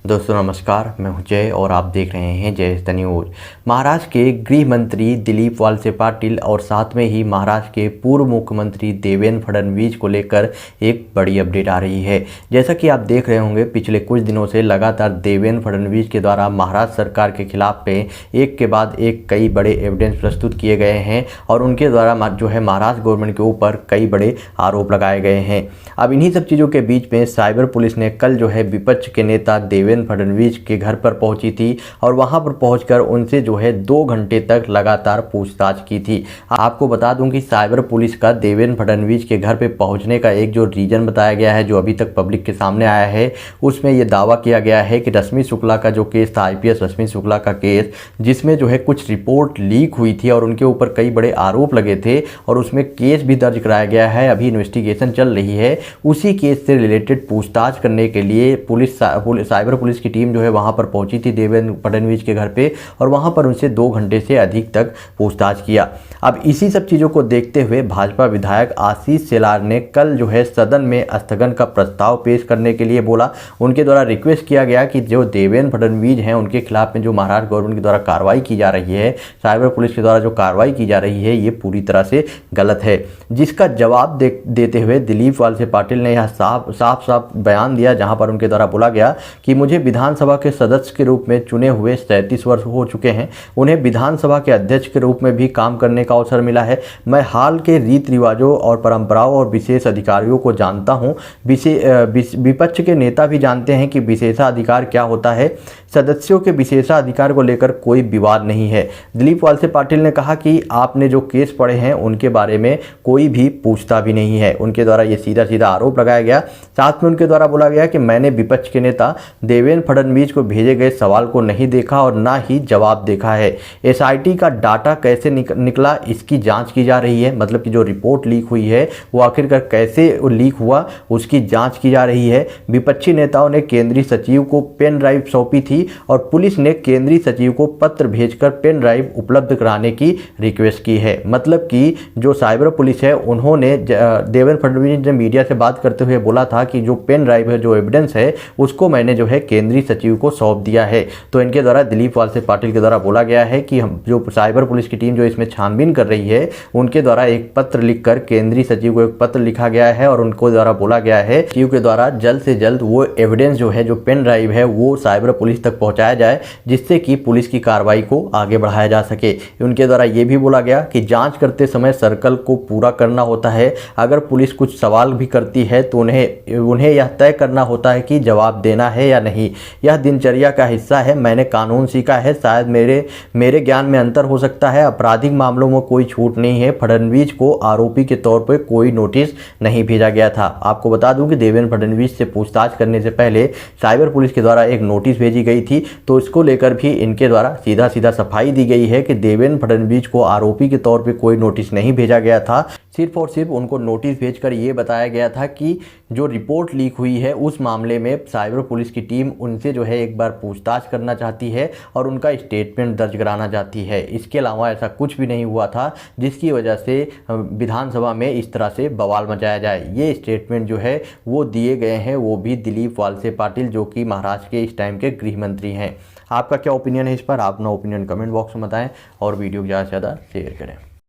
दोस्तों नमस्कार, मैं हूं जय और आप देख रहे हैं जय द न्यूज। महाराष्ट्र के गृह मंत्री दिलीप वळसे पाटिल और साथ में ही महाराष्ट्र के पूर्व मुख्यमंत्री देवेंद्र फडणवीस को लेकर एक बड़ी अपडेट आ रही है। जैसा कि आप देख रहे होंगे, पिछले कुछ दिनों से लगातार देवेंद्र फडणवीस के द्वारा महाराष्ट्र सरकार के खिलाफ पे एक के बाद एक कई बड़े एविडेंस प्रस्तुत किए गए हैं और उनके द्वारा जो है महाराष्ट्र गवर्नमेंट के ऊपर कई बड़े आरोप लगाए गए हैं। अब इन्हीं सब चीज़ों के बीच में साइबर पुलिस ने कल जो है विपक्ष के नेता देवेंद्र फडणवीस के घर पर पहुंची थी और वहां पर पहुंचकर उनसे जो है 2 घंटे तक लगातार पूछताछ की थी। आपको बता दूं कि साइबर पुलिस का देवेंद्र फडणवीस के घर पे पहुंचने का एक जो रीजन बताया गया है, जो अभी तक पब्लिक के सामने आया है, उसमें यह दावा किया गया है कि रश्मि शुक्ला का जो केस था, आईपीएस रश्मि शुक्ला का केस, जिसमें जो है कुछ रिपोर्ट लीक हुई थी और उनके ऊपर कई बड़े आरोप लगे थे और उसमें केस भी दर्ज कराया गया है। अभी इन्वेस्टिगेशन चल रही है। उसी केस से रिलेटेड पूछताछ करने के लिए साइबर पुलिस की टीम जो है वहां पर पहुंची थी देवेंद्र फडणवीस के घर पे और वहां पर उनसे 2 घंटे से अधिक तक पूछताछ किया। अब इसी सब चीज़ों को देखते हुए भाजपा विधायक आशीष शेलार ने कल जो है सदन में स्थगन का प्रस्ताव पेश करने के लिए बोला। उनके द्वारा रिक्वेस्ट किया गया कि जो देवेंद्र फडणवीस हैं उनके खिलाफ में जो महाराष्ट्र गवर्नमेंट के द्वारा कार्रवाई की जा रही है, साइबर पुलिस के द्वारा जो कार्रवाई की जा रही है, ये पूरी तरह से गलत है। जिसका जवाब देते हुए दिलीप वळसे पाटिल ने यह साफ बयान दिया, जहां पर उनके द्वारा बोला गया कि मुझे विधानसभा के सदस्य के रूप में चुने हुए 37 वर्ष हो चुके हैं। उन्हें विधानसभा के अध्यक्ष के रूप में भी काम करने का अवसर मिला है। मैं हाल के रीति रिवाजों और परंपराओं और विशेष अधिकारियों को जानता हूं। विपक्ष के नेता भी जानते हैं कि विशेषाधिकार क्या होता है। सदस्यों के विशेषाधिकार को लेकर कोई विवाद नहीं है। दिलीप वळसे पाटिल ने कहा कि आपने जो केस पढ़े हैं उनके बारे में कोई भी पूछता भी नहीं है। उनके द्वारा ये सीधा आरोप लगाया गया। साथ में उनके द्वारा बोला गया कि मैंने विपक्ष के नेता देवेंद्र फडणवीस को भेजे गए सवाल को नहीं देखा और ना ही जवाब देखा है। एसआईटी का डाटा कैसे निकला, इसकी जांच की जा रही है। मतलब कि जो रिपोर्ट लीक हुई है वो आखिरकार कैसे लीक हुआ, उसकी जांच की जा रही है। विपक्षी नेताओं ने केंद्रीय सचिव को पेन ड्राइव सौंपी थी और पुलिस ने केंद्रीय सचिव को पत्र भेजकर पेन ड्राइव उपलब्ध कराने की रिक्वेस्ट की है। मतलब कि जो साइबर पुलिस है, उन्होंने देवेंद्र फडणवीस ने मीडिया से बात करते हुए बोला था कि जो पेन ड्राइव है, जो एविडेंस है, उसको मैंने जो है केंद्रीय सचिव को सौंप दिया है। तो इनके द्वारा दिलीप वळसे पाटिल के द्वारा बोला गया है कि हम जो साइबर पुलिस की टीम जो इसमें छानबीन कर रही है, उनके द्वारा एक पत्र लिखकर केंद्रीय सचिव को एक पत्र लिखा गया है और उनको द्वारा बोला गया है सचिव के द्वारा जल्द से जल्द वो एविडेंस जो है, जो पेन ड्राइव है, वो साइबर पुलिस तक पहुंचाया जाए, जिससे कि पुलिस की कार्रवाई को आगे बढ़ाया जा सके। उनके द्वारा ये भी बोला गया कि जांच करते समय सर्कल को पूरा करना होता है। अगर पुलिस कुछ सवाल भी करती है तो उन्हें यह तय करना होता है कि जवाब देना है या नहीं। यह दिनचर्या का हिस्सा है। मैंने कानून सीखा है। शायद मेरे ज्ञान में अंतर हो सकता है। आपराधिक मामलों में कोई छूट नहीं है। फडणवीस को आरोपी के तौर पर कोई नोटिस नहीं भेजा गया था। आपको बता दूं कि देवेंद्र फडणवीस से पूछताछ करने से पहले साइबर पुलिस के द्वारा एक नोटिस भेजी गई थी, तो इसको लेकर भी इनके द्वारा सीधा सफाई दी गई है कि देवेंद्र फडणवीस को आरोपी के तौर पर कोई नोटिस नहीं भेजा गया था। सिर्फ और सिर्फ उनको नोटिस भेजकर ये बताया गया था कि जो रिपोर्ट लीक हुई है उस मामले में साइबर पुलिस की टीम उनसे जो है एक बार पूछताछ करना चाहती है और उनका स्टेटमेंट दर्ज कराना चाहती है। इसके अलावा ऐसा कुछ भी नहीं हुआ था जिसकी वजह से विधानसभा में इस तरह से बवाल मचाया जाए। ये स्टेटमेंट जो है वो दिए गए हैं, वो भी दिलीप वळसे पाटिल, जो कि महाराष्ट्र के इस टाइम के गृह मंत्री हैं। आपका क्या ओपिनियन है इस पर? आप अपना ओपिनियन कमेंट बॉक्स में बताएं और वीडियो को ज़्यादा से ज़्यादा शेयर करें।